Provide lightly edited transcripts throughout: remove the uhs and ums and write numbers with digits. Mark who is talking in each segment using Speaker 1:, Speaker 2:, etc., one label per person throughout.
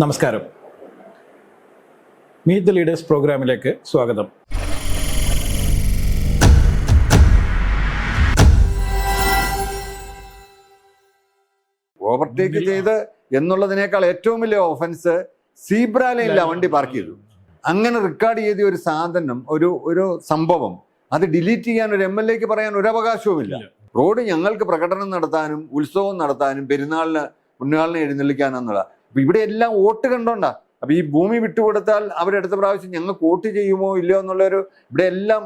Speaker 1: നമസ്കാരം. Meet the leaders പ്രോഗ്രാമിലേക്ക് സ്വാഗതം.
Speaker 2: ഓവർടേക്ക് ചെയ്ത് എന്നുള്ളതിനേക്കാൾ ഏറ്റവും വലിയ ഓഫൻസ് സീബ്ര ലൈനിൽ വണ്ടി പാർക്ക് ചെയ്തു. അങ്ങനെ റെക്കോർഡ് ചെയ്ത ഒരു സാധനം, ഒരു സംഭവം, അത് ഡിലീറ്റ് ചെയ്യാൻ ഒരു MLA-ക്ക് പറയാൻ ഒരു അവകാശവുമില്ല. റോഡ് ഞങ്ങൾക്ക് പ്രകടനം നടത്താനും ഉത്സവം നടത്താനും പെരുന്നാളിന് ഉണ്ണാളിനെ എഴുന്നള്ളിക്കാനെന്നുള്ള. അപ്പൊ ഇവിടെ എല്ലാം വോട്ട് കണ്ടോണ്ടാ. അപ്പൊ ഈ ഭൂമി വിട്ടുകൊടുത്താൽ അവരടുത്ത പ്രാവശ്യം ഞങ്ങൾക്ക് വോട്ട് ചെയ്യുമോ ഇല്ലയോ എന്നുള്ളൊരു, ഇവിടെ എല്ലാം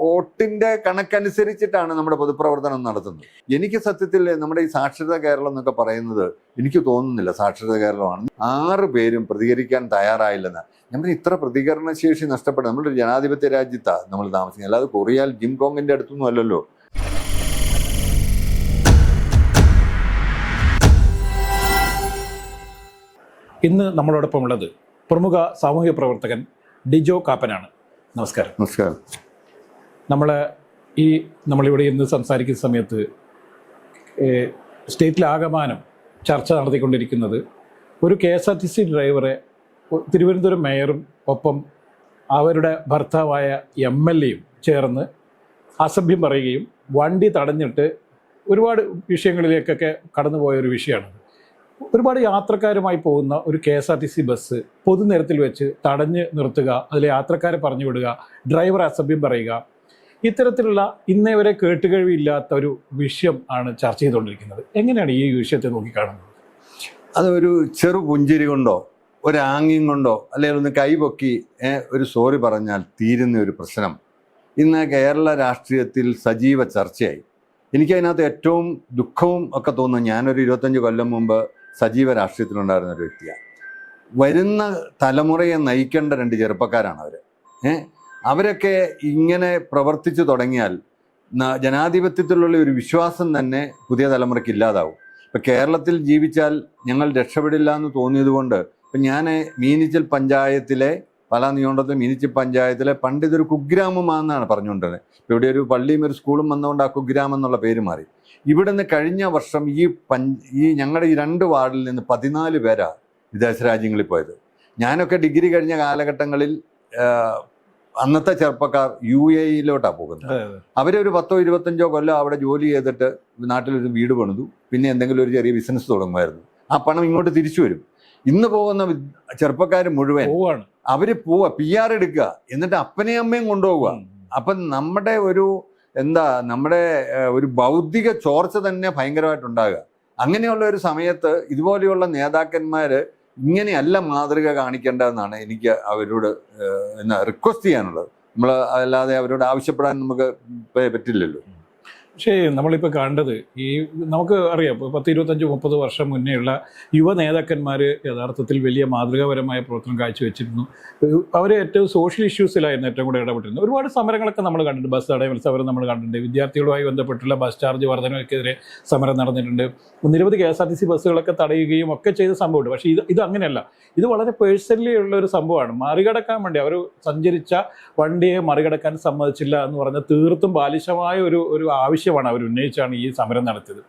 Speaker 2: വോട്ടിന്റെ കണക്കനുസരിച്ചിട്ടാണ് നമ്മുടെ പൊതുപ്രവർത്തനം നടത്തുന്നത്. എനിക്ക് സത്യത്തിൽ നമ്മുടെ ഈ സാക്ഷരതാ കേരളം എന്നൊക്കെ പറയുന്നത് എനിക്ക് തോന്നുന്നില്ല സാക്ഷരതാ കേരളമാണ്. 6 പേരും പ്രതികരിക്കാൻ തയ്യാറായില്ലെന്ന്. നമ്മുടെ ഇത്ര പ്രതികരണശേഷി നഷ്ടപ്പെട്ട നമ്മുടെ ജനാധിപത്യ രാജ്യത്താണ് നമ്മൾ താമസിക്കുന്നത്. അല്ലാതെ കൊറിയയിൽ ജിം കോങ്ങിന്റെ അടുത്തൊന്നും അല്ലല്ലോ.
Speaker 1: ഇന്ന് നമ്മളോടൊപ്പം ഉള്ളത് പ്രമുഖ സാമൂഹിക പ്രവർത്തകൻ ഡിജോ കാപ്പനാണ്. നമസ്കാരം.
Speaker 2: നമസ്കാരം.
Speaker 1: നമ്മളിവിടെ ഇന്ന് സംസാരിക്കുന്ന സമയത്ത് സ്റ്റേറ്റിലാകമാനം ചർച്ച നടത്തിക്കൊണ്ടിരിക്കുന്നത് ഒരു KSRTC ഡ്രൈവറെ തിരുവനന്തപുരം മേയറും ഒപ്പം അവരുടെ ഭർത്താവായ MLA-യും ചേർന്ന് അസഭ്യം പറയുകയും വണ്ടി തടഞ്ഞിട്ട് ഒരുപാട് വിഷയങ്ങളിലേക്കൊക്കെ കടന്നുപോയ ഒരു വിഷയമാണ്. ഒരുപാട് യാത്രക്കാരുമായി പോകുന്ന ഒരു KSRTC ബസ് പൊതുനിരത്തിൽ വെച്ച് തടഞ്ഞ് നിർത്തുക, അതിലെ യാത്രക്കാരെ പറഞ്ഞു വിടുക, ഡ്രൈവർ അസഭ്യം പറയുക, ഇത്തരത്തിലുള്ള ഇന്നേ വരെ കേട്ടുകഴിവില്ലാത്ത ഒരു വിഷയം ആണ് ചർച്ച ചെയ്തുകൊണ്ടിരിക്കുന്നത്. എങ്ങനെയാണ് ഈ വിഷയത്തെ നോക്കിക്കാണുന്നത്?
Speaker 2: അതൊരു ചെറു പുഞ്ചിരി കൊണ്ടോ ഒരു ആംഗ്യം കൊണ്ടോ അല്ലെങ്കിൽ ഒന്ന് കൈപൊക്കി ഒരു സോറി പറഞ്ഞാൽ തീരുന്ന ഒരു പ്രശ്നം ഇന്ന് കേരള രാഷ്ട്രീയത്തിൽ സജീവ ചർച്ചയായി. എനിക്കതിനകത്ത് ഏറ്റവും ദുഃഖവും ഒക്കെ തോന്നുന്നു. ഞാനൊരു 25 കൊല്ലം മുമ്പ് സജീവ രാഷ്ട്രീയത്തിലുണ്ടായിരുന്ന ഒരു വ്യക്തിയാണ്. വരുന്ന തലമുറയെ നയിക്കേണ്ട 2 ചെറുപ്പക്കാരാണ് അവർ. അവരൊക്കെ ഇങ്ങനെ പ്രവർത്തിച്ചു തുടങ്ങിയാൽ ജനാധിപത്യത്തിലുള്ള ഒരു വിശ്വാസം തന്നെ പുതിയ തലമുറയ്ക്ക് ഇല്ലാതാവും. ഇപ്പം കേരളത്തിൽ ജീവിച്ചാൽ ഞങ്ങൾ രക്ഷപ്പെടില്ല എന്ന് തോന്നിയത് കൊണ്ട് ഇപ്പം ഞാൻ മീനിച്ചൽ പഞ്ചായത്തിലെ പല നിയോണ്ടത്തിൽ മീനിച്ചൽ പഞ്ചായത്തിലെ പണ്ട് ഇതൊരു കുഗ്രാമമാണെന്നാണ് പറഞ്ഞുകൊണ്ടിരുന്നത്. ഇപ്പം ഇവിടെ ഒരു പള്ളിയും ഒരു സ്കൂളും വന്നുകൊണ്ട് ആ കുഗ്രാമം എന്നുള്ള പേര് മാറി. ഇവിടുന്ന് കഴിഞ്ഞ വർഷം ഈ ഞങ്ങളുടെ ഈ 2 വാർഡിൽ നിന്ന് 14 പേരാണ് വിദേശ രാജ്യങ്ങളിൽ പോയത്. ഞാനൊക്കെ ഡിഗ്രി കഴിഞ്ഞ കാലഘട്ടങ്ങളിൽ അന്നത്തെ ചെറുപ്പക്കാർ UAE-യിലോട്ടാണ് പോകുന്നത്. അവരൊരു 10-25 കൊല്ലം അവിടെ ജോലി ചെയ്തിട്ട് നാട്ടിലൊരു വീട് പണിതു, പിന്നെ എന്തെങ്കിലും ഒരു ചെറിയ ബിസിനസ് തുടങ്ങുമായിരുന്നു. ആ പണം ഇങ്ങോട്ട് തിരിച്ചു വരും. ഇന്ന് പോകുന്ന ചെറുപ്പക്കാർ മുഴുവൻ അവര് പോവുക, PR എടുക്കുക, എന്നിട്ട് അപ്പനെയും അമ്മയും കൊണ്ടുപോവുക. അപ്പം നമ്മുടെ ഒരു ബൗദ്ധിക ചോർച്ച തന്നെ ഭയങ്കരമായിട്ടുണ്ടാകുക. അങ്ങനെയുള്ള ഒരു സമയത്ത് ഇതുപോലെയുള്ള നേതാക്കന്മാർ ഇങ്ങനെയല്ല മാതൃക കാണിക്കേണ്ടതെന്നാണ് എനിക്ക് അവരോട് റിക്വസ്റ്റ് ചെയ്യാനുള്ളത്. നമ്മൾ അല്ലാതെ അവരോട് ആവശ്യപ്പെടാൻ നമുക്ക് പറ്റില്ലല്ലോ.
Speaker 1: പക്ഷേ നമ്മളിപ്പോൾ കണ്ടത് നമുക്ക് അറിയാം, 10-25-30 വർഷം മുന്നേയുള്ള യുവ നേതാക്കന്മാർ യഥാർത്ഥത്തിൽ വലിയ മാതൃകാപരമായ പ്രവർത്തനം കാഴ്ചവെച്ചിരുന്നു. അവർ ഏറ്റവും സോഷ്യൽ ഇഷ്യൂസിലായിരുന്നു ഏറ്റവും കൂടെ ഇടപെട്ടിരുന്നത്. ഒരുപാട് സമരങ്ങളൊക്കെ നമ്മൾ കണ്ടിട്ടുണ്ട്. ബസ് തടയൽ സമരം നമ്മൾ കണ്ടിട്ടുണ്ട്. വിദ്യാർത്ഥികളുമായി ബന്ധപ്പെട്ടുള്ള ബസ് ചാർജ് വർധനയ്ക്കെതിരെ സമരം നടന്നിട്ടുണ്ട്. നിരവധി KSRTC ബസ്സുകളൊക്കെ തടയുകയും ഒക്കെ ചെയ്ത സംഭവമുണ്ട്. പക്ഷേ ഇത് അങ്ങനെയല്ല. ഇത് വളരെ പേഴ്സണലി ഉള്ള ഒരു സംഭവമാണ്. മറികടക്കാൻ വേണ്ടി അവർ സഞ്ചരിച്ച വണ്ടിയെ മറികടക്കാൻ സമ്മതിച്ചില്ല എന്ന് പറഞ്ഞ തീർത്തും ബാലിശമായ ഒരു ആവശ്യമാണ് അവർ ഉന്നയിച്ചാണ് ഈ സമരം നടത്തിയത്.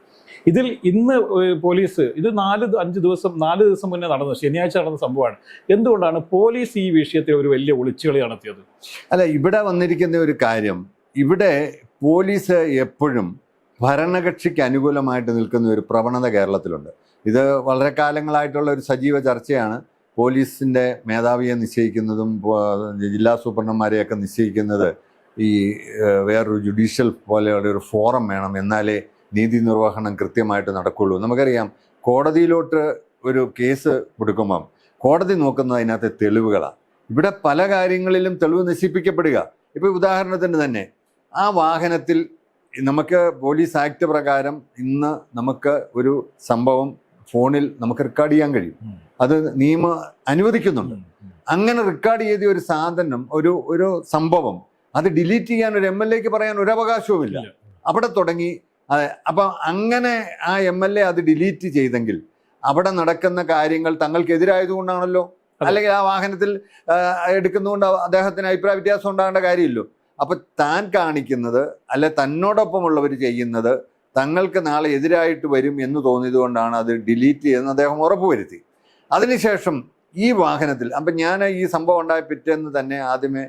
Speaker 1: ഇതിൽ ഇന്ന് പോലീസ് ഇത് 4 ദിവസം മുന്നേ നടന്നത്, ശനിയാഴ്ച നടന്ന സംഭവമാണ്. എന്തുകൊണ്ടാണ് പോലീസ് ഈ വിഷയത്തിൽ ഒരു വലിയ ഒളിച്ചുകളി നടത്തിയത്?
Speaker 2: അല്ല, ഇവിടെ വന്നിരിക്കുന്ന ഒരു കാര്യം, ഇവിടെ പോലീസ് എപ്പോഴും ഭരണകക്ഷിക്ക് അനുകൂലമായിട്ട് നിൽക്കുന്ന ഒരു പ്രവണത കേരളത്തിലുണ്ട്. ഇത് വളരെ കാലങ്ങളായിട്ടുള്ള ഒരു സജീവ ചർച്ചയാണ്. പോലീസിൻ്റെ മേധാവിയെ നിശ്ചയിക്കുന്നതും ജില്ലാ സൂപ്രണ്ടന്മാരെയൊക്കെ നിശ്ചയിക്കുന്നത് ഈ വേറൊരു ജുഡീഷ്യൽ പോലെയുള്ള ഒരു ഫോറം വേണം, എന്നാലേ നീതി നിർവഹണം കൃത്യമായിട്ട് നടക്കുള്ളൂ. നമുക്കറിയാം, കോടതിയിലോട്ട് ഒരു കേസ് കൊടുക്കുമ്പം കോടതി നോക്കുന്നത് അതിനകത്തെ തെളിവുകളാണ്. ഇവിടെ പല കാര്യങ്ങളിലും തെളിവ് നശിപ്പിക്കപ്പെടുക. ഇപ്പോൾ ഉദാഹരണത്തിന് തന്നെ ആ വാഹനത്തിൽ നമുക്ക് പോലീസ് ആക്ട് പ്രകാരം ഇന്ന് നമുക്ക് ഒരു സംഭവം ഫോണിൽ നമുക്ക് റെക്കോർഡ് ചെയ്യാൻ കഴിയും. അത് നിയമം അനുവദിക്കുന്നുണ്ട്. അങ്ങനെ റെക്കോർഡ് ചെയ്ത ഒരു സാധനം, ഒരു സംഭവം, അത് ഡിലീറ്റ് ചെയ്യാൻ ഒരു MLA-ക്ക് പറയാൻ ഒരു അവകാശവുമില്ല. അവിടെ തുടങ്ങി. അപ്പം അങ്ങനെ ആ MLA അത് ഡിലീറ്റ് ചെയ്തെങ്കിൽ അവിടെ നടക്കുന്ന കാര്യങ്ങൾ തങ്ങൾക്കെതിരായതുകൊണ്ടാണല്ലോ. അല്ലെങ്കിൽ ആ വാഹനത്തിൽ എടുക്കുന്നതുകൊണ്ട് അദ്ദേഹത്തിന് അഭിപ്രായ വ്യത്യാസം ഉണ്ടാകേണ്ട കാര്യമില്ലല്ലോ. അപ്പം താൻ കാണിക്കുന്നത് അല്ലെ തന്നോടൊപ്പമുള്ളവർ ചെയ്യുന്നത് തങ്ങൾക്ക് നാളെ എതിരായിട്ട് വരും എന്ന് തോന്നിയത് കൊണ്ടാണ് അത് ഡിലീറ്റ് ചെയ്യുന്നത് അദ്ദേഹം ഉറപ്പുവരുത്തി. അതിനുശേഷം ഈ വാഹനത്തിൽ അപ്പം ഞാൻ ഈ സംഭവം ഉണ്ടായ പിറ്റേന്ന് തന്നെ ആദ്യമേ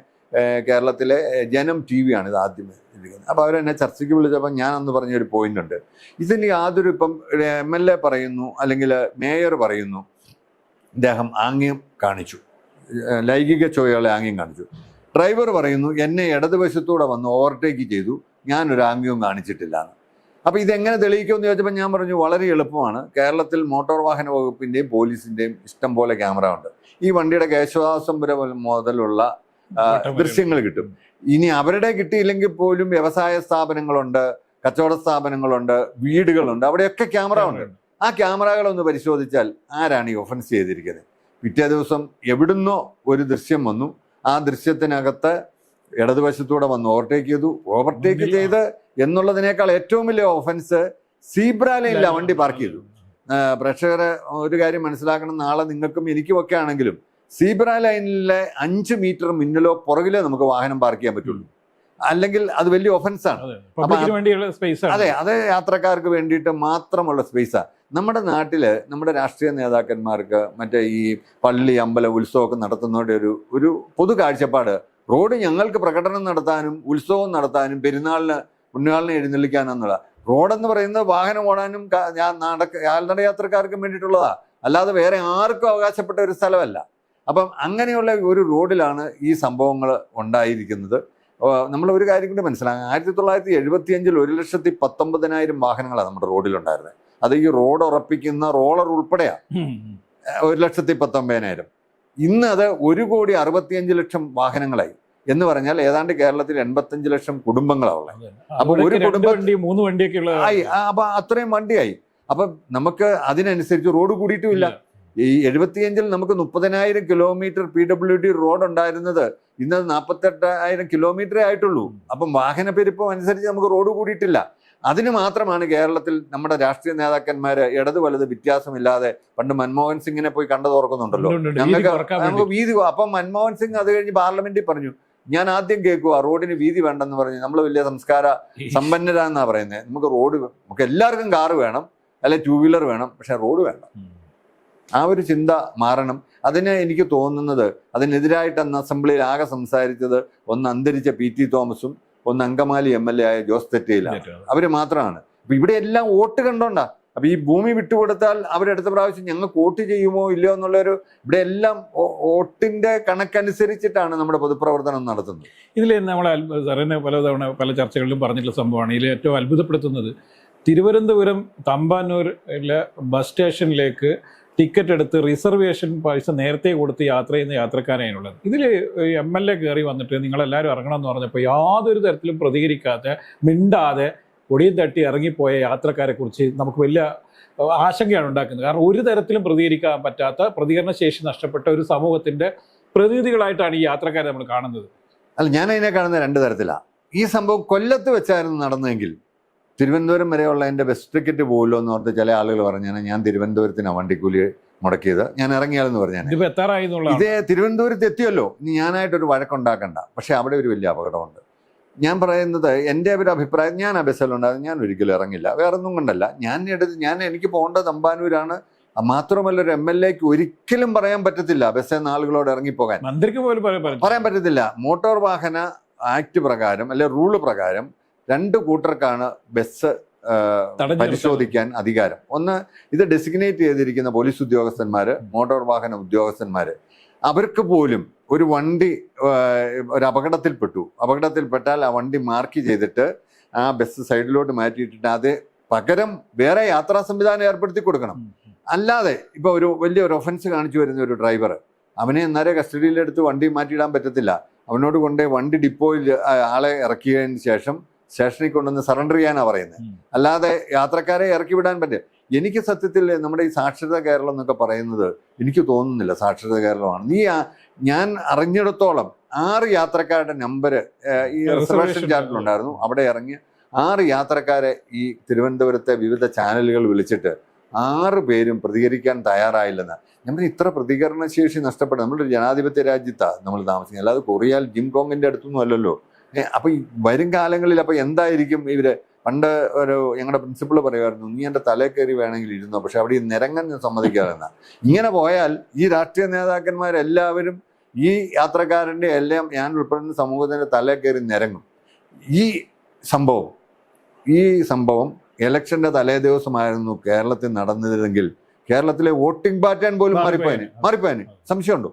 Speaker 2: കേരളത്തിലെ ജനം TV ആണ് ഇത് ആദ്യമേ ഇരിക്കുന്നത്. അപ്പോൾ അവരെന്നെ ചർച്ചയ്ക്ക് വിളിച്ചപ്പോൾ ഞാൻ അന്ന് പറഞ്ഞൊരു പോയിന്റ് ഉണ്ട്. ഇതിന് യാതൊരു ഇപ്പം MLA പറയുന്നു അല്ലെങ്കിൽ മേയർ പറയുന്നു ഇദ്ദേഹം ആംഗ്യം കാണിച്ചു, ലൈംഗിക ചോയകളെ ആംഗ്യം കാണിച്ചു. ഡ്രൈവർ പറയുന്നു എന്നെ ഇടതുവശത്തൂടെ വന്ന് ഓവർടേക്ക് ചെയ്തു, ഞാനൊരു ആംഗ്യവും കാണിച്ചിട്ടില്ല എന്ന്. അപ്പോൾ ഇതെങ്ങനെ തെളിയിക്കുമെന്ന് ചോദിച്ചപ്പോൾ ഞാൻ പറഞ്ഞു വളരെ എളുപ്പമാണ്. കേരളത്തിൽ മോട്ടോർ വാഹന വകുപ്പിൻ്റെയും പോലീസിൻ്റെയും ഇഷ്ടം പോലെ ക്യാമറ ഉണ്ട്. ഈ വണ്ടിയുടെ കേശവാസംപുരം മുതലുള്ള ദൃശ്യങ്ങൾ കിട്ടും. ഇനി അവരുടെ കിട്ടിയില്ലെങ്കിൽ പോലും വ്യവസായ സ്ഥാപനങ്ങളുണ്ട്, കച്ചവട സ്ഥാപനങ്ങളുണ്ട്, വീടുകളുണ്ട്, അവിടെയൊക്കെ ക്യാമറ ഉണ്ട്. ആ ക്യാമറകളൊന്ന് പരിശോധിച്ചാൽ ആരാണ് ഈ ഒഫൻസ് ചെയ്തിരിക്കുന്നത്? പിറ്റേ ദിവസം എവിടുന്നോ ഒരു ദൃശ്യം വന്നു, ആ ദൃശ്യത്തിനകത്ത് ഇടതുവശത്തൂടെ വന്ന് ഓവർടേക്ക് ചെയ്ത് എന്നുള്ളതിനേക്കാൾ ഏറ്റവും വലിയ ഒഫൻസ് സീബ്ര ലൈനില്ല വണ്ടി പാർക്ക് ചെയ്തു. പ്രേക്ഷകരെ ഒരു കാര്യം മനസ്സിലാക്കണം, നാളെ നിങ്ങൾക്കും എനിക്കുമൊക്കെ ആണെങ്കിലും സീബ്ര ലൈനിലെ 5 മീറ്റർ മുന്നിലോ പുറകിലോ നമുക്ക് വാഹനം പാർക്ക് ചെയ്യാൻ പറ്റുള്ളൂ, അല്ലെങ്കിൽ അത് വലിയ ഒഫൻസാണ്. അതെ, അത് യാത്രക്കാർക്ക് വേണ്ടിയിട്ട് മാത്രമുള്ള സ്പേസാണ്. നമ്മുടെ നാട്ടില് നമ്മുടെ രാഷ്ട്രീയ നേതാക്കന്മാർക്ക് മറ്റേ ഈ പള്ളി അമ്പലം ഉത്സവമൊക്കെ നടത്തുന്നവരുടെ ഒരു പൊതു കാഴ്ചപ്പാട് റോഡ് ഞങ്ങൾക്ക് പ്രകടനം നടത്താനും ഉത്സവം നടത്താനും പെരുന്നാളിന് ഉണ്ണാളിനെ എഴുന്നള്ളിക്കാനെന്നുള്ള. റോഡെന്ന് പറയുന്നത് വാഹനം ഓടാനും കാൽനട യാത്രക്കാർക്കും വേണ്ടിയിട്ടുള്ളതാ, അല്ലാതെ വേറെ ആർക്കും അവകാശപ്പെട്ട ഒരു സ്ഥലമല്ല. അപ്പം അങ്ങനെയുള്ള ഒരു റോഡിലാണ് ഈ സംഭവങ്ങൾ ഉണ്ടായിരിക്കുന്നത്. നമ്മൾ ഒരു കാര്യം കൂടി മനസ്സിലാക്കാം, 1975 1,19,000 വാഹനങ്ങളാണ് നമ്മുടെ റോഡിലുണ്ടായിരുന്നത്. അത് ഈ റോഡ് ഉറപ്പിക്കുന്ന റോളർ ഉൾപ്പെടെയാണ് 1,19,000. ഇന്ന് അത് 1,65,00,000 വാഹനങ്ങളായി എന്ന് പറഞ്ഞാൽ ഏതാണ്ട് കേരളത്തിൽ 85 ലക്ഷം കുടുംബങ്ങളാണ്. അപ്പൊ ഒരു കുടുംബം അപ്പൊ അത്രയും വണ്ടിയായി. അപ്പൊ നമുക്ക് അതിനനുസരിച്ച് റോഡ് കൂടിയിട്ടുമില്ല. ഈ 75-ൽ നമുക്ക് 30,000 കിലോമീറ്റർ PWD റോഡ് ഉണ്ടായിരുന്നത് ഇന്ന് 48,000 കിലോമീറ്ററേ ആയിട്ടുള്ളൂ. അപ്പം വാഹന പെരുപ്പം അനുസരിച്ച് നമുക്ക് റോഡ് കൂടിയിട്ടില്ല. അതിന് മാത്രമാണ് കേരളത്തിൽ നമ്മുടെ രാഷ്ട്രീയ നേതാക്കന്മാര് ഇടത് വലത് വ്യത്യാസമില്ലാതെ, പണ്ട് മൻമോഹൻ സിംഗിനെ പോയി കണ്ടത് ഓർക്കുന്നുണ്ടല്ലോ, നമുക്ക് വീതി. അപ്പം മൻമോഹൻ സിംഗ് അത് കഴിഞ്ഞ് പാർലമെന്റിൽ പറഞ്ഞു, ഞാൻ ആദ്യം കേൾക്കുക റോഡിന് വീതി വേണ്ടെന്ന് പറഞ്ഞു. നമ്മൾ വലിയ സംസ്കാര സമ്പന്നരാന്നാ പറയുന്നത്. നമുക്ക് എല്ലാവർക്കും കാറ് വേണം, അല്ലെ 2 വീലർ വേണം, പക്ഷെ റോഡ് വേണ്ട. ആ ഒരു ചിന്ത മാറണം. അതിന് എനിക്ക് തോന്നുന്നത് അതിനെതിരായിട്ട് അന്ന് അസംബ്ലിയിൽ ആകെ സംസാരിച്ചത് ഒന്ന് അന്തരിച്ച PT തോമസും ഒന്ന് അങ്കമാലി MLA ആയ ജോസ് തെറ്റയിലാണ്. അവര് മാത്രമാണ്. അപ്പൊ ഇവിടെ എല്ലാം വോട്ട് കണ്ടോണ്ടാ. അപ്പൊ ഈ ഭൂമി വിട്ടുകൊടുത്താൽ അവരടുത്ത പ്രാവശ്യം ഞങ്ങൾക്ക് വോട്ട് ചെയ്യുമോ ഇല്ലയോ എന്നുള്ളൊരു, ഇവിടെ എല്ലാം വോട്ടിന്റെ കണക്കനുസരിച്ചിട്ടാണ് നമ്മുടെ പൊതുപ്രവർത്തനം നടത്തുന്നത്.
Speaker 1: ഇതിൽ നമ്മൾ സാറിന് പലതവണ പല ചർച്ചകളിലും പറഞ്ഞിട്ടുള്ള സംഭവമാണ്. ഇതിൽ ഏറ്റവും അത്ഭുതപ്പെടുത്തുന്നത് തിരുവനന്തപുരം തമ്പാനൂരിലെ ബസ് സ്റ്റേഷനിലേക്ക് ടിക്കറ്റ് എടുത്ത് റിസർവേഷൻ പൈസ നേരത്തെ കൊടുത്ത് യാത്ര ചെയ്യുന്ന യാത്രക്കാരാണുള്ളത്. ഇതിൽ MLA കയറി വന്നിട്ട് നിങ്ങളെല്ലാവരും ഇറങ്ങണമെന്ന് പറഞ്ഞപ്പോൾ യാതൊരു തരത്തിലും പ്രതികരിക്കാതെ മിണ്ടാതെ പൊടിയും തട്ടി ഇറങ്ങിപ്പോയ യാത്രക്കാരെ കുറിച്ച് നമുക്ക് വലിയ ആശങ്കയാണ് ഉണ്ടാക്കുന്നത്. കാരണം ഒരു തരത്തിലും പ്രതികരിക്കാൻ പറ്റാത്ത, പ്രതികരണശേഷി നഷ്ടപ്പെട്ട ഒരു സമൂഹത്തിന്റെ പ്രതിനിധികളായിട്ടാണ് ഈ യാത്രക്കാരെ നമ്മൾ കാണുന്നത്.
Speaker 2: അല്ല, ഞാൻ അതിനെ കാണുന്നത് 2 തരത്തിലാണ്. ഈ സംഭവം കൊല്ലത്ത് വെച്ചായിരുന്നു നടന്നതെങ്കിൽ തിരുവനന്തപുരം വരെയുള്ള എൻ്റെ ബസ് ടിക്കറ്റ് പോലോ എന്ന് ഓർത്ത് ചില ആളുകൾ പറഞ്ഞാൽ ഞാൻ തിരുവനന്തപുരത്തിനാണ് വണ്ടിക്കൂലി മുടക്കിയത്, ഞാൻ ഇറങ്ങിയാലെന്ന് പറഞ്ഞാൽ ഇതേ തിരുവനന്തപുരത്ത് എത്തിയല്ലോ, ഇനി ഞാനായിട്ടൊരു വഴക്കുണ്ടാക്കണ്ട. പക്ഷെ അവിടെ ഒരു വലിയ അപകടമുണ്ട്. ഞാൻ പറയുന്നത് എൻ്റെ ഒരു അഭിപ്രായം, ഞാൻ ആ ബസ്സിലുണ്ടായിരുന്നു, ഞാൻ ഒരിക്കലും ഇറങ്ങില്ല. വേറെ ഒന്നും കൊണ്ടല്ല, എനിക്ക് പോകേണ്ടത് തമ്പാനൂരാണ്. മാത്രമല്ല ഒരു MLAക്ക് ഒരിക്കലും പറയാൻ പറ്റത്തില്ല ബസ്സിൽ ആളുകളോട് ഇറങ്ങിപ്പോകാൻ,
Speaker 1: മന്ത്രിക്ക് പോലും
Speaker 2: പറയാൻ പറ്റത്തില്ല. മോട്ടോർ വാഹന ആക്ട് പ്രകാരം അല്ലെ റൂള് പ്രകാരം 2 കൂട്ടർക്കാണ് ബസ് പരിശോധിക്കാൻ അധികാരം. ഒന്ന്, ഇത് ഡെസിഗ്നേറ്റ് ചെയ്തിരിക്കുന്ന പോലീസ് ഉദ്യോഗസ്ഥന്മാര്, മോട്ടോർ വാഹന ഉദ്യോഗസ്ഥന്മാര്. അവർക്ക് പോലും ഒരു വണ്ടി ഒരു അപകടത്തിൽപ്പെട്ടാൽ ആ വണ്ടി മാർക്ക് ചെയ്തിട്ട് ആ ബസ് സൈഡിലോട്ട് മാറ്റിയിട്ടിട്ട് അത് പകരം വേറെ യാത്രാ സംവിധാനം ഏർപ്പെടുത്തി കൊടുക്കണം. അല്ലാതെ ഇപ്പൊ ഒരു വലിയൊരു ഒഫൻസ് കാണിച്ചു വരുന്ന ഒരു ഡ്രൈവർ, അവനെ എന്നാലേ കസ്റ്റഡിയിലെടുത്ത് വണ്ടി മാറ്റിയിടാൻ പറ്റത്തില്ല. അവനോട് കൊണ്ട് വണ്ടി ഡിപ്പോയിൽ ആളെ ഇറക്കിയതിന് ശേഷം സ്റ്റേഷനിൽ കൊണ്ടുവന്ന് സറണ്ടർ ചെയ്യാനാണ് പറയുന്നത്. അല്ലാതെ യാത്രക്കാരെ ഇറക്കി വിടാൻ പറ്റില്ല. എനിക്ക് സത്യത്തിൽ നമ്മുടെ ഈ സാക്ഷരത കേരളം എന്നൊക്കെ പറയുന്നത് എനിക്ക് തോന്നുന്നില്ല സാക്ഷരത കേരളമാണ്. ഞാൻ അറിഞ്ഞിടത്തോളം 6 യാത്രക്കാരുടെ നമ്പർ ഈ റിസർവേഷൻ ചാർട്ടിലുണ്ടായിരുന്നു. അവിടെ ഇറങ്ങിയ 6 യാത്രക്കാരെ ഈ തിരുവനന്തപുരത്തെ വിവിധ ചാനലുകൾ വിളിച്ചിട്ട് 6 പേരും പ്രതികരിക്കാൻ തയ്യാറായില്ലെന്ന്. നമ്മൾ ഇത്ര പ്രതികരണശേഷി നഷ്ടപ്പെട്ട നമ്മളൊരു ജനാധിപത്യ രാജ്യത്താണ് നമ്മൾ താമസിക്കുന്നത്, അല്ലാതെ കൊറിയയിൽ ജിം കോങ്ങിന്റെ അടുത്തൊന്നും അല്ലല്ലോ. അപ്പൊ ഈ വരും കാലങ്ങളിൽ അപ്പൊ എന്തായിരിക്കും ഇവര് പണ്ട് ഞങ്ങളുടെ പ്രിൻസിപ്പൾ പറയുമായിരുന്നു, നീ എൻ്റെ തലേ കയറി വേണമെങ്കിൽ ഇരുന്നോ, പക്ഷെ അവിടെ ഈ നിരങ്ങാൻ ഞാൻ സമ്മതിക്കാതെന്ന. ഇങ്ങനെ പോയാൽ ഈ രാഷ്ട്രീയ നേതാക്കന്മാരെല്ലാവരും ഈ യാത്രക്കാരൻ്റെ എല്ലാം ഞാൻ ഉൾപ്പെടുന്ന സമൂഹത്തിൻ്റെ തലേ കയറി നിരങ്ങും. ഈ സംഭവം ഇലക്ഷന്റെ തലേ ദിവസമായിരുന്നു കേരളത്തിൽ നടന്നതെങ്കിൽ കേരളത്തിലെ വോട്ടിംഗ് പാറ്റേൺ പോലും മാറിപ്പോയന്. സംശയമുണ്ടോ?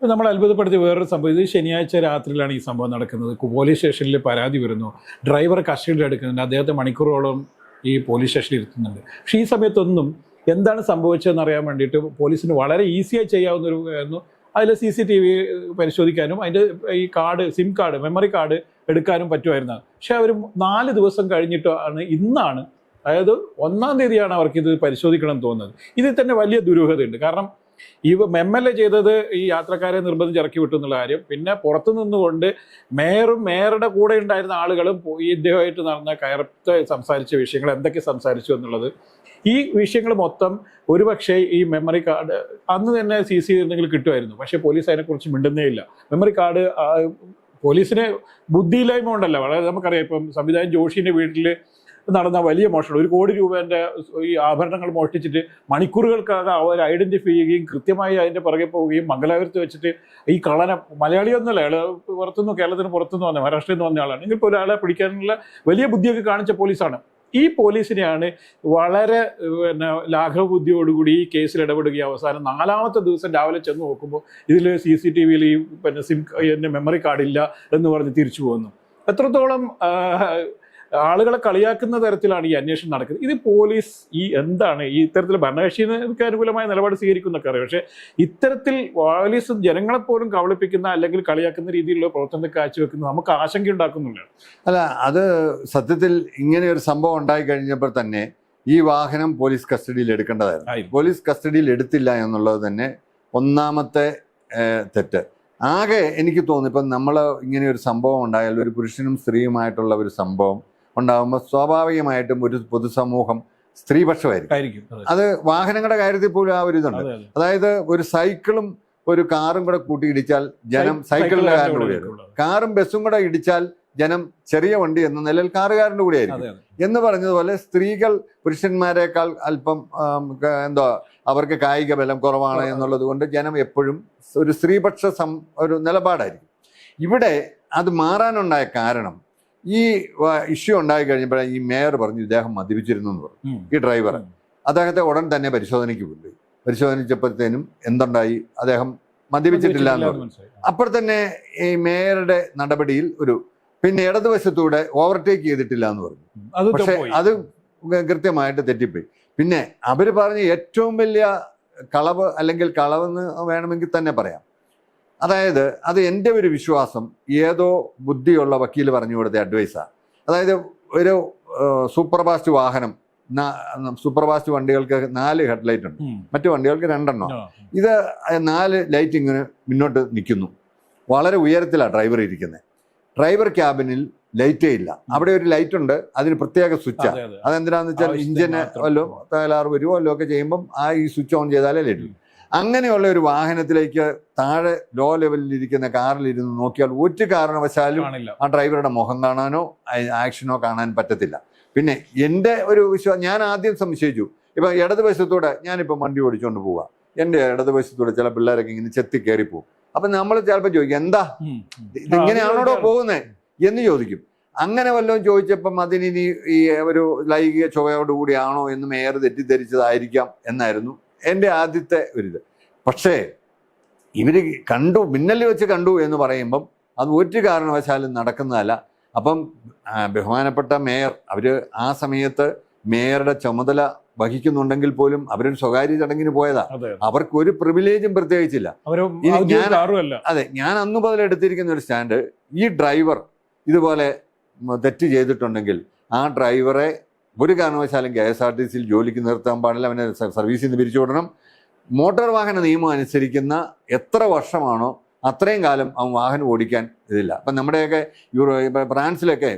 Speaker 1: നമ്മൾ അത്ഭുതപ്പെടുത്തി വേറൊരു സംഭവം, ഇത് ശനിയാഴ്ച രാത്രിയിലാണ് ഈ സംഭവം നടക്കുന്നത്. പോലീസ് സ്റ്റേഷനിൽ പരാതി വരുന്നു, ഡ്രൈവർ കസ്റ്റഡിയിൽ എടുക്കുന്നുണ്ട്, അദ്ദേഹത്തെ മണിക്കൂറോളം ഈ പോലീസ് സ്റ്റേഷനിൽ ഇരുത്തുന്നുണ്ട്. പക്ഷേ ഈ സമയത്തൊന്നും എന്താണ് സംഭവിച്ചതെന്ന് അറിയാൻ വേണ്ടിയിട്ട് പോലീസിന് വളരെ ഈസിയായി ചെയ്യാവുന്നൊരു ആയിരുന്നു. അതിൽ CCTV പരിശോധിക്കാനും അതിൻ്റെ ഈ സിം കാർഡ്, മെമ്മറി കാർഡ് എടുക്കാനും പറ്റുമായിരുന്നത്. പക്ഷെ അവർ 4 ദിവസം കഴിഞ്ഞിട്ടാണ്, ഇന്നാണ്, അതായത് 1-ാം തീയതിയാണ് അവർക്കിത് പരിശോധിക്കണം തോന്നുന്നത്. ഇതിൽ തന്നെ വലിയ ദുരൂഹതയുണ്ട്. കാരണം ഈ MLA ചെയ്തത് ഈ യാത്രക്കാരെ നിർബന്ധിച്ച് ഇറക്കി വിട്ടു എന്നുള്ള കാര്യം, പിന്നെ പുറത്തു നിന്നുകൊണ്ട് മേയറുടെ കൂടെ ഉണ്ടായിരുന്ന ആളുകളും ഈ ഇദ്ദേഹമായിട്ട് നടന്ന കയർത്ത് സംസാരിച്ച വിഷയങ്ങൾ എന്തൊക്കെ സംസാരിച്ചു എന്നുള്ളത്, ഈ വിഷയങ്ങൾ മൊത്തം ഒരുപക്ഷെ ഈ മെമ്മറി കാർഡ് അന്ന് തന്നെ CC എന്തെങ്കിലും കിട്ടുമായിരുന്നു. പക്ഷേ പോലീസ് അതിനെക്കുറിച്ച് മിണ്ടുന്നേ ഇല്ല. മെമ്മറി കാർഡ് പോലീസിന് ബുദ്ധിയില്ലായ്മ ഉണ്ടല്ലോ. വളരെ നമുക്കറിയാം, ഇപ്പം സംവിധായകൻ ജോഷിൻ്റെ വീട്ടിൽ നടന്ന വലിയ മോഷണം, 1 കോടി രൂപേൻ്റെ ഈ ആഭരണങ്ങൾ മോഷ്ടിച്ചിട്ട് മണിക്കൂറുകൾക്കകം അവർ ഐഡന്റിഫൈ ചെയ്യുകയും കൃത്യമായി അതിൻ്റെ പുറകെ പോവുകയും മംഗലാപുരത്ത് വെച്ചിട്ട് ഈ കള്ളനെ, മലയാളിയൊന്നുമല്ല, അയാൾ കേരളത്തിന് പുറത്തുനിന്ന് വന്ന, മഹാരാഷ്ട്രയിൽ നിന്ന് വന്ന ആളാണ്. എങ്കിൽ ഇപ്പോൾ ഒരാളെ പിടിക്കാനുള്ള വലിയ ബുദ്ധിയൊക്കെ കാണിച്ച പോലീസാണ്. ഈ പോലീസിനെയാണ് വളരെ ലാഘവബുദ്ധിയോടുകൂടി ഈ കേസിൽ ഇടപെടുകയും അവസാനം 4-ാമത്തെ ദിവസം രാവിലെ ചെന്ന് നോക്കുമ്പോൾ ഇതിൽ CCTVയിൽ ഈ മെമ്മറി കാർഡില്ല എന്ന് പറഞ്ഞ് തിരിച്ചു പോകുന്നു. എത്രത്തോളം ആളുകളെ കളിയാക്കുന്ന തരത്തിലാണ് ഈ അന്വേഷണം നടക്കുന്നത്. ഇത് പോലീസ് എന്താണ് ഈ ഇത്തരത്തിൽ ഭരണകക്ഷിക്ക് അനുകൂലമായ നിലപാട് സ്വീകരിക്കുന്നൊക്കെ അറിയാം. പക്ഷേ ഇത്തരത്തിൽ പോലീസ് ജനങ്ങളെപ്പോലും കബളിപ്പിക്കുന്ന അല്ലെങ്കിൽ കളിയാക്കുന്ന രീതിയിലുള്ള പ്രവർത്തനം കാഴ്ചവെക്കുന്നത് നമുക്ക് ആശങ്ക ഉണ്ടാക്കുന്നുണ്ട്.
Speaker 2: അല്ല, അത് സത്യത്തിൽ ഇങ്ങനെ ഒരു സംഭവം ഉണ്ടായി കഴിഞ്ഞപ്പോൾ തന്നെ ഈ വാഹനം പോലീസ് കസ്റ്റഡിയിൽ എടുക്കേണ്ടതായിരുന്നു. പോലീസ് കസ്റ്റഡിയിൽ എടുത്തില്ല എന്നുള്ളത് തന്നെ 1-ാമത്തെ തെറ്റ്. ആകെ എനിക്ക് തോന്നുന്നു, ഇപ്പം നമ്മൾ ഇങ്ങനെ ഒരു സംഭവം ഉണ്ടായാൽ, ഒരു പുരുഷനും സ്ത്രീയുമായിട്ടുള്ള ഒരു സംഭവം ഉണ്ടാകുമ്പോൾ സ്വാഭാവികമായിട്ടും ഒരു പൊതുസമൂഹം സ്ത്രീപക്ഷമായിരിക്കും. അത് വാഹനങ്ങളുടെ കാര്യത്തിൽ പോലും ആ ഒരു ഇതുണ്ട്. അതായത് ഒരു സൈക്കിളും ഒരു കാറും കൂടെ കൂട്ടിയിടിച്ചാൽ ജനം സൈക്കിളുകാരൻ്റെ കൂടെയായിരിക്കും, കാറും ബസ്സും കൂടെ ഇടിച്ചാൽ ജനം ചെറിയ വണ്ടി എന്ന നിലയിൽ കാറുകാരൻ്റെ കൂടെയായിരിക്കും. എന്ന് പറഞ്ഞതുപോലെ സ്ത്രീകൾ പുരുഷന്മാരെക്കാൾ അല്പം അവർക്ക് കായിക ബലം കുറവാണ് എന്നുള്ളത് കൊണ്ട് ജനം എപ്പോഴും ഒരു സ്ത്രീപക്ഷ ഒരു നിലപാടായിരിക്കും. ഇവിടെ അത് മാറാനുണ്ടായ കാരണം, ഈ ഇഷ്യൂ ഉണ്ടായി കഴിഞ്ഞപ്പോഴേ ഈ മേയർ പറഞ്ഞു ഇദ്ദേഹം മദ്യപിച്ചിരുന്നു എന്ന് പറഞ്ഞു. ഈ ഡ്രൈവർ അദ്ദേഹത്തെ ഉടൻ തന്നെ പരിശോധനയ്ക്ക് കൊണ്ടുപോയി. പരിശോധിച്ചപ്പോഴത്തേനും എന്തുണ്ടായി, അദ്ദേഹം മദ്യപിച്ചിട്ടില്ല എന്ന് പറഞ്ഞു. അപ്പോൾ തന്നെ ഈ മേയറുടെ നടപടിയിൽ പിന്നെ ഇടതുവശത്തൂടെ ഓവർടേക്ക് ചെയ്തിട്ടില്ല എന്ന് പറഞ്ഞു. പക്ഷെ അത് കൃത്യമായിട്ട് തെറ്റിപ്പോയി. പിന്നെ അവർ പറഞ്ഞ ഏറ്റവും വലിയ കളവ്, അല്ലെങ്കിൽ കളവെന്ന് വേണമെങ്കിൽ തന്നെ പറയാം, അതായത് അത് എൻ്റെ ഒരു വിശ്വാസം ഏതോ ബുദ്ധിയുള്ള വക്കീൽ പറഞ്ഞു കൊടുത്ത അഡ്വൈസാണ്. അതായത് ഒരു സൂപ്പർഫാസ്റ്റ് വാഹനം, സൂപ്പർഫാസ്റ്റ് വണ്ടികൾക്ക് 4 ഹെഡ്ലൈറ്റ് ഉണ്ട്, മറ്റു വണ്ടികൾക്ക് 2 എണ്ണം. ഇത് 4 ലൈറ്റ് ഇങ്ങനെ മുന്നോട്ട് നിൽക്കുന്നു. വളരെ ഉയരത്തിലാണ് ഡ്രൈവർ ഇരിക്കുന്നത്. ഡ്രൈവർ ക്യാബിനിൽ ലൈറ്റേ ഇല്ല. അവിടെ ഒരു ലൈറ്റ് ഉണ്ട്, അതിന് പ്രത്യേക സ്വിച്ചാണ്. അതെന്തിനാന്ന് വെച്ചാൽ ഇഞ്ചിന് വല്ലോ തകരാറ് വരുമോ വല്ലോ ഒക്കെ ചെയ്യുമ്പം ഈ സ്വിച്ച് ഓൺ ചെയ്താലേ ലൈറ്റ്. അങ്ങനെയുള്ള ഒരു വാഹനത്തിലേക്ക് താഴെ ലോ ലെവലിൽ ഇരിക്കുന്ന കാറിലിരുന്ന് നോക്കിയാൽ ഒരു കാരണവശാലും ആ ഡ്രൈവറുടെ മുഖം കാണാനോ ആക്ഷനോ കാണാൻ പറ്റത്തില്ല. പിന്നെ എൻ്റെ ഒരു വിശ്വാസം, ഞാൻ ആദ്യം സംശയിച്ചു, ഇപ്പം ഇടതുവശത്തൂടെ ഞാനിപ്പോൾ വണ്ടി ഓടിച്ചുകൊണ്ട് പോവുക, എൻ്റെ ഇടതുവശത്തൂടെ ചില പിള്ളേരൊക്കെ ഇങ്ങനെ ചെത്തി കയറിപ്പോവും. അപ്പം നമ്മൾ ചിലപ്പോൾ ചോദിക്കും, എന്താ ഇതിങ്ങനെയാണോടോ പോകുന്നത് എന്ന് ചോദിക്കും. അങ്ങനെ വല്ലതും ചോദിച്ചപ്പം അതിനി ഈ ഒരു ലൈംഗിക ചുവയോടുകൂടിയാണോ എന്ന് മേയർ തെറ്റിദ്ധരിച്ചതായിരിക്കാം എന്നായിരുന്നു എൻ്റെ ആദ്യത്തെ ഒരിത്. പക്ഷേ ഇവർ കണ്ടു, മിന്നൽ വെച്ച് കണ്ടു എന്ന് പറയുമ്പം അത് ഒരു കാരണവശാലും നടക്കുന്നതല്ല. അപ്പം ബഹുമാനപ്പെട്ട മേയർ, അവർ ആ സമയത്ത് മേയറുടെ ചുമതല വഹിക്കുന്നുണ്ടെങ്കിൽ പോലും അവരൊരു സ്വകാര്യ ചടങ്ങിന് പോയതാ. അവർക്ക് ഒരു പ്രിവിലേജും പ്രത്യേകിച്ചില്ല. അതെ, ഞാൻ അന്നു മുതൽ എടുത്തിരിക്കുന്ന ഒരു സ്റ്റാൻഡ്, ഈ ഡ്രൈവർ ഇതുപോലെ തെറ്റ് ചെയ്തിട്ടുണ്ടെങ്കിൽ ആ ഡ്രൈവറെ ഒരു കാരണവശാലും KSRTCയിൽ ജോലിക്ക് നിർത്താൻ പാടില്ല, അവനെ സർവീസിൽ നിന്ന് പിരിച്ചുവിടണം. മോട്ടോർ വാഹന നിയമം അനുസരിക്കുന്ന എത്ര വർഷമാണോ അത്രയും കാലം അവൻ വാഹനം ഓടിക്കാൻ ഇതില്ല. അപ്പം നമ്മുടെയൊക്കെ ഫ്രാൻസിലൊക്കെ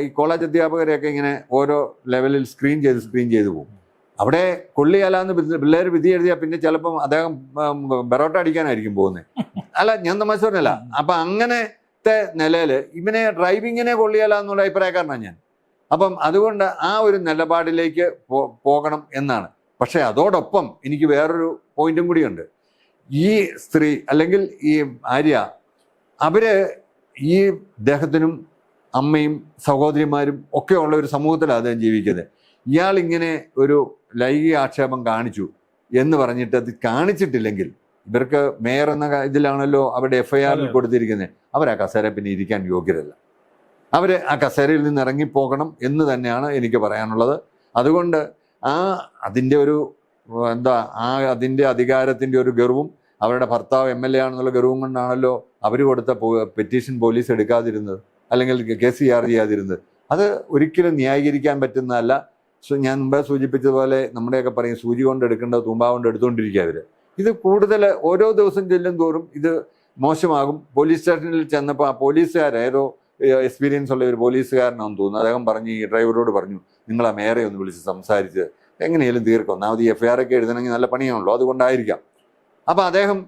Speaker 2: ഈ കോളേജ് അധ്യാപകരെയൊക്കെ ഇങ്ങനെ ഓരോ ലെവലിൽ സ്ക്രീൻ ചെയ്ത് പോകും. അവിടെ കൊള്ളിയാലാന്ന് പിള്ളേർ വിധി എഴുതിയാൽ പിന്നെ ചിലപ്പം അദ്ദേഹം ബെറോട്ട അടിക്കാനായിരിക്കും പോകുന്നത്. അല്ല, ഞാൻ തമാശ പറഞ്ഞല്ല. അപ്പം അങ്ങനത്തെ നിലയിൽ ഇവനെ ഡ്രൈവിങ്ങിനെ കൊള്ളിയാലെന്നുള്ള അഭിപ്രായക്കാരനാണ് ഞാൻ. അപ്പം അതുകൊണ്ട് ആ ഒരു നിലപാടിലേക്ക് പോകണം എന്നാണ്. പക്ഷേ അതോടൊപ്പം എനിക്ക് വേറൊരു പോയിന്റും കൂടിയുണ്ട്. ഈ സ്ത്രീ അല്ലെങ്കിൽ ഈ ആര്യ, അവര് ഈ അദ്ദേഹത്തിനും അമ്മയും സഹോദരിമാരും ഒക്കെ ഉള്ള ഒരു സമൂഹത്തിലാണ് അദ്ദേഹം ജീവിക്കുന്നത്. ഇയാൾ ഇങ്ങനെ ഒരു ലൈംഗിക ആക്ഷേപം കാണിച്ചു എന്ന് പറഞ്ഞിട്ട് അത് കാണിച്ചിട്ടില്ലെങ്കിൽ, ഇവർക്ക് മേയർ എന്ന ഇതിലാണല്ലോ അവരുടെ FIR കൊടുത്തിരിക്കുന്നത്, അവർ ആ കസേര പിന്നെ ഇരിക്കാൻ യോഗ്യരല്ല. അവർ ആ കസേരയിൽ നിന്ന് ഇറങ്ങിപ്പോകണം എന്ന് തന്നെയാണ് എനിക്ക് പറയാനുള്ളത്. അതുകൊണ്ട് അതിൻ്റെ ഒരു അതിൻ്റെ അധികാരത്തിൻ്റെ ഒരു ഗർവും അവരുടെ ഭർത്താവ് MLA ആണെന്നുള്ള ഗർവും കൊണ്ടാണല്ലോ അവർ കൊടുത്ത പെറ്റീഷൻ പോലീസ് എടുക്കാതിരുന്നത്, അല്ലെങ്കിൽ കേസ് ചെയ്യാതിരുന്നത്. അത് ഒരിക്കലും ന്യായീകരിക്കാൻ പറ്റുന്നതല്ല. ഞാൻ മുമ്പേ സൂചിപ്പിച്ചതുപോലെ നമ്മുടെയൊക്കെ പറയും സൂചി കൊണ്ട് എടുക്കേണ്ടത് തൂമ്പാ കൊണ്ട് എടുത്തുകൊണ്ടിരിക്കുക അവർ. ഇത് കൂടുതൽ ഓരോ ദിവസം ചെല്ലും തോറും ഇത് മോശമാകും. പോലീസ് സ്റ്റേഷനിൽ ചെന്നപ്പോൾ ആ പോലീസുകാർ ഏതോ എക്സ്പീരിയൻസ് ഉള്ള ഒരു പോലീസുകാരനാണെന്ന് തോന്നുന്നു. അദ്ദേഹം പറഞ്ഞു, ഈ ഡ്രൈവറോട് പറഞ്ഞു, നിങ്ങൾ ആ മേയറെ ഒന്ന് വിളിച്ച് സംസാരിച്ച് എങ്ങനെയാലും തീർക്കും, ഒന്നാമത് ഈ FIR ഒക്കെ എഴുതണമെങ്കിൽ നല്ല പണിയാണല്ലോ, അതുകൊണ്ടായിരിക്കാം. അപ്പം അദ്ദേഹം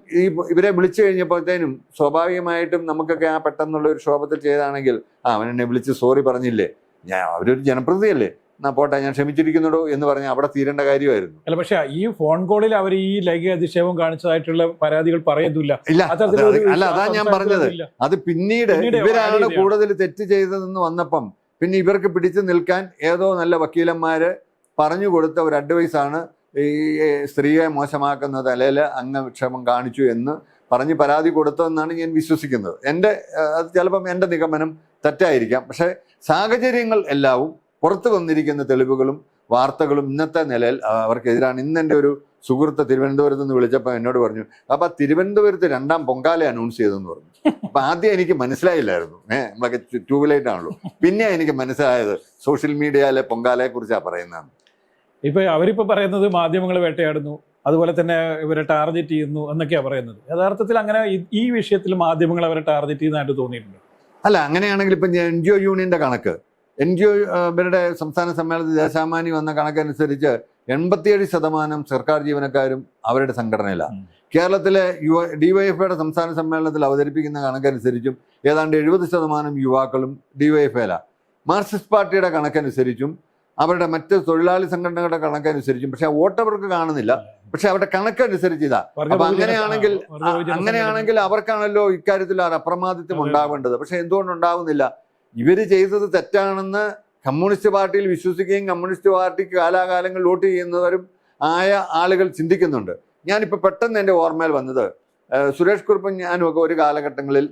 Speaker 2: ഇവരെ വിളിച്ചു കഴിഞ്ഞപ്പോഴത്തേനും സ്വാഭാവികമായിട്ടും നമുക്കൊക്കെ ആ പെട്ടെന്നുള്ള ഒരു ക്ഷോഭത്തിൽ ചെയ്താണെങ്കിൽ അവൻ എന്നെ വിളിച്ച് സോറി പറഞ്ഞില്ലേ, അവരൊരു ജനപ്രതിനിധിയല്ലേ, എന്നാ പോട്ടെ ഞാൻ ക്ഷമിച്ചിരിക്കുന്നുണ്ടോ എന്ന് പറഞ്ഞാൽ അവിടെ തീരേണ്ട കാര്യമായിരുന്നു.
Speaker 1: അല്ല, പക്ഷെ ഈ ഫോൺ കോളിൽ അവർ ഈ ലൈംഗിക അധിക്ഷേപം കാണിച്ചതായിട്ടുള്ള പരാതികൾ പറയുന്നില്ല.
Speaker 2: അല്ല, അതാ ഞാൻ പറഞ്ഞത്. അത് പിന്നീട് ഇവരാണ് കൂടുതൽ തെറ്റ് ചെയ്തതെന്ന് വന്നപ്പം പിന്നെ ഇവർക്ക് പിടിച്ചു നിൽക്കാൻ ഏതോ നല്ല വക്കീലന്മാര് പറഞ്ഞു കൊടുത്ത ഒരു അഡ്വൈസാണ് ഈ സ്ത്രീയെ മോശമാക്കുന്നത് അല്ലെങ്കിൽ അംഗക്ഷേമം കാണിച്ചു എന്ന് പറഞ്ഞ് പരാതി കൊടുത്തതെന്നാണ് ഞാൻ വിശ്വസിക്കുന്നത്. അത് ചിലപ്പം എൻ്റെ നിഗമനം തെറ്റായിരിക്കാം. പക്ഷേ സാഹചര്യങ്ങൾ എല്ലാവും പുറത്തു വന്നിരിക്കുന്ന തെളിവുകളും വാർത്തകളും ഇന്നത്തെ നിലയിൽ അവർക്കെതിരാണ്. ഇന്ന് എൻ്റെ ഒരു സുഹൃത്ത് തിരുവനന്തപുരത്ത് നിന്ന് വിളിച്ചപ്പോൾ എന്നോട് പറഞ്ഞു, അപ്പം തിരുവനന്തപുരത്ത് 2ാം പൊങ്കാല അനൗൺസ് ചെയ്തെന്ന് പറഞ്ഞു. അപ്പം ആദ്യം എനിക്ക് മനസ്സിലായില്ലായിരുന്നു, നമ്മളൊക്കെ ട്യൂബ്ലൈറ്റ് ആണല്ലോ. പിന്നെ എനിക്ക് മനസ്സിലായത് സോഷ്യൽ മീഡിയയിലെ പൊങ്കാലയെ കുറിച്ചാണ് പറയുന്നതാണ്.
Speaker 1: ഇപ്പൊ അവരിപ്പോ പറയുന്നത് മാധ്യമങ്ങൾ വേട്ടയാടുന്നു, അതുപോലെ തന്നെ ഇവരെ ടാർഗറ്റ് ചെയ്യുന്നു എന്നൊക്കെയാണ് പറയുന്നത്. യഥാർത്ഥത്തിൽ അങ്ങനെ ഈ വിഷയത്തിൽ മാധ്യമങ്ങൾ അവരെ ടാർഗറ്റ് ചെയ്യുന്നതായിട്ട് തോന്നിയിട്ടുണ്ട്?
Speaker 2: അല്ല, അങ്ങനെയാണെങ്കിൽ ഇപ്പം NGO യൂണിയന്റെ കണക്ക്, NGO ഇവരുടെ സംസ്ഥാന സമ്മേളനത്തിൽ ദേശാമാനി വന്ന കണക്കനുസരിച്ച് 87% സർക്കാർ ജീവനക്കാരും അവരുടെ സംഘടനയിലാണ്. കേരളത്തിലെ DYFIയുടെ സംസ്ഥാന സമ്മേളനത്തിൽ അവതരിപ്പിക്കുന്ന കണക്കനുസരിച്ചും ഏതാണ്ട് 70% യുവാക്കളും DYFIയിലാണ്. മാർക്സിസ്റ്റ് പാർട്ടിയുടെ കണക്കനുസരിച്ചും അവരുടെ മറ്റ് തൊഴിലാളി സംഘടനകളുടെ കണക്കനുസരിച്ചും, പക്ഷെ വോട്ടവർക്ക് കാണുന്നില്ല. പക്ഷെ അവരുടെ കണക്കനുസരിച്ച് ഇതാ. അപ്പൊ അങ്ങനെയാണെങ്കിൽ അവർക്കാണല്ലോ ഇക്കാര്യത്തിൽ അപ്രമാദിത്വം ഉണ്ടാവേണ്ടത്. പക്ഷെ എന്തുകൊണ്ട് ഉണ്ടാവുന്നില്ല? ഇവര് ചെയ്തത് തെറ്റാണെന്ന് കമ്മ്യൂണിസ്റ്റ് പാർട്ടിയിൽ വിശ്വസിക്കുകയും കമ്മ്യൂണിസ്റ്റ് പാർട്ടിക്ക് കാലാകാലങ്ങളിൽ വോട്ട് ചെയ്യുന്നവരും ആയ ആളുകൾ ചിന്തിക്കുന്നുണ്ട്. ഞാനിപ്പോൾ പെട്ടെന്ന് എൻ്റെ ഓർമ്മയിൽ വന്നത് സുരേഷ് കുറുപ്പും ഞാനും ഒക്കെ ഒരു കാലഘട്ടങ്ങളിൽ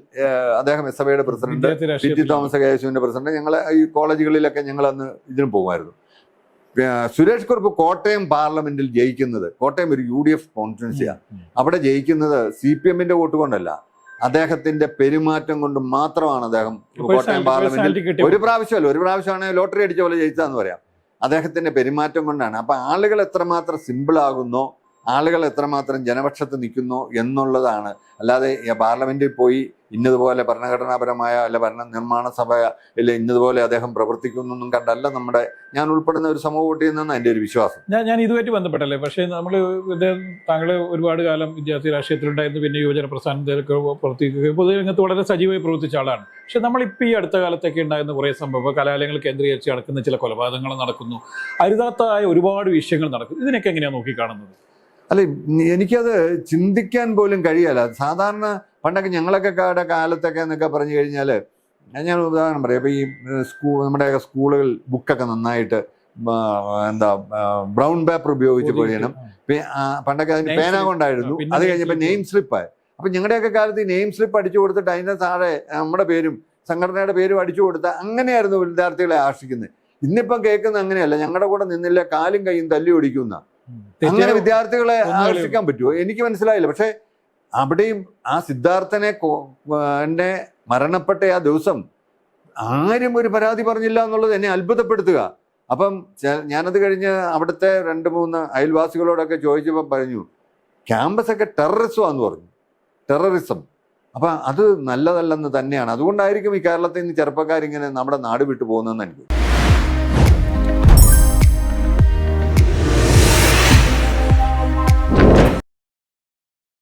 Speaker 2: അദ്ദേഹം SFIയുടെ പ്രസിഡന്റ്, PT തോമസ് കേശുവിന്റെ പ്രസിഡന്റ്, ഞങ്ങൾ ഈ കോളേജുകളിലൊക്കെ ഞങ്ങൾ അന്ന് ഇതിന് പോകുമായിരുന്നു. സുരേഷ് കുറുപ്പ് കോട്ടയം പാർലമെന്റിൽ ജയിക്കുന്നത്, കോട്ടയം ഒരു UDF കോൺസ്റ്റിറ്റ്യുവൻസിയാണ്, അവിടെ ജയിക്കുന്നത് CPMന്റെ വോട്ട് കൊണ്ടല്ല, അദ്ദേഹത്തിന്റെ പെരുമാറ്റം കൊണ്ട് മാത്രമാണ്. അദ്ദേഹം കോട്ടയം പാർലമെന്റിൽ ഒരു പ്രാവശ്യമാണ് ലോട്ടറി അടിച്ച പോലെ ജയിച്ചതെന്ന് പറയാം. അദ്ദേഹത്തിന്റെ പെരുമാറ്റം കൊണ്ടാണ്. അപ്പൊ ആളുകൾ എത്രമാത്രം സിമ്പിൾ ആകുന്നോ, ആളുകൾ എത്രമാത്രം ജനപക്ഷത്ത് നിൽക്കുന്നു എന്നുള്ളതാണ്. അല്ലാതെ പാർലമെന്റിൽ പോയി ഇന്നതുപോലെ ഭരണഘടനാപരമായ അല്ല ഭരണ നിർമ്മാണ സഭ ഇല്ല ഇന്നതുപോലെ അദ്ദേഹം പ്രവർത്തിക്കുന്നൊന്നും കണ്ടല്ല ഞാൻ ഉൾപ്പെടുന്ന ഒരു സമൂഹ വോട്ട് ചെയ്യുന്നതെന്ന് എൻ്റെ ഒരു വിശ്വാസം.
Speaker 1: ഞാൻ ഇതുമായിട്ട് ബന്ധപ്പെട്ടല്ലേ. പക്ഷേ താങ്കൾ ഒരുപാട് കാലം വിദ്യാർത്ഥി രാഷ്ട്രീയത്തിലുണ്ടായിരുന്നു, പിന്നെ യുവജന പ്രസ്ഥാനത്തിലൊക്കെ പ്രവർത്തിക്കുകയും പൊതുരംഗത്ത് വളരെ സജീവമായി പ്രവർത്തിച്ച ആളാണ്. പക്ഷെ നമ്മളിപ്പോൾ ഈ അടുത്ത കാലത്തൊക്കെ ഉണ്ടായിരുന്ന കുറേ സംഭവം, കലാലയങ്ങൾ കേന്ദ്രീകരിച്ച് നടക്കുന്ന ചില കൊലപാതകങ്ങൾ നടക്കുന്നു, അരുതാത്തതായ ഒരുപാട് വിഷയങ്ങൾ നടക്കുന്നു. ഇതിനൊക്കെ എങ്ങനെയാണ് നോക്കിക്കാണുന്നത്?
Speaker 2: അല്ല, എനിക്കത് ചിന്തിക്കാൻ പോലും കഴിയല്ല. സാധാരണ പണ്ടൊക്കെ ഞങ്ങളൊക്കെ കാലത്തൊക്കെ എന്നൊക്കെ പറഞ്ഞു കഴിഞ്ഞാൽ, ഞാൻ ഉദാഹരണം പറയാം, ഇപ്പോൾ ഈ നമ്മുടെയൊക്കെ സ്കൂളുകൾ ബുക്കൊക്കെ നന്നായിട്ട് ബ്രൗൺ പേപ്പർ ഉപയോഗിച്ച് പൊഴിയണം. പണ്ടൊക്കെ അതിന് പേന കൊണ്ടായിരുന്നു, അത് കഴിഞ്ഞപ്പോൾ നെയിം സ്ലിപ്പായി. അപ്പം ഞങ്ങളുടെയൊക്കെ കാലത്ത് ഈ നെയിം സ്ലിപ്പ് അടിച്ചു കൊടുത്തിട്ട് അതിൻ്റെ താഴെ നമ്മുടെ പേരും സംഘടനയുടെ പേരും അടിച്ചു കൊടുത്ത അങ്ങനെയായിരുന്നു വിദ്യാർത്ഥികളെ ആകർഷിക്കുന്നത്. ഇന്നിപ്പം കേൾക്കുന്നത് അങ്ങനെയല്ല, ഞങ്ങളുടെ കൂടെ നിന്നില്ല കാലും കൈയും തല്ലി ഓടിക്കുന്ന അങ്ങനെ വിദ്യാർത്ഥികളെ ആകർഷിക്കാൻ പറ്റുമോ? എനിക്ക് മനസ്സിലായില്ല. പക്ഷെ അവിടെയും ആ സിദ്ധാർത്ഥനെ മരണപ്പെട്ട ആ ദിവസം ആരും ഒരു പരാതി പറഞ്ഞില്ല എന്നുള്ളത് എന്നെ അത്ഭുതപ്പെടുത്തുക. അപ്പം ഞാനത് കഴിഞ്ഞ് അവിടുത്തെ 2-3 അയൽവാസികളോടൊക്കെ ചോദിച്ചപ്പോൾ പറഞ്ഞു, ക്യാമ്പസൊക്കെ ടെററിസമാന്ന് പറഞ്ഞു. ടെററിസം. അപ്പം അത് നല്ലതല്ലെന്ന് തന്നെയാണ്. അതുകൊണ്ടായിരിക്കും ഈ കേരളത്തിൽ നിന്ന് ചെറുപ്പക്കാരിങ്ങനെ നമ്മുടെ നാട് വിട്ടു പോകുന്നതെന്ന് എനിക്ക്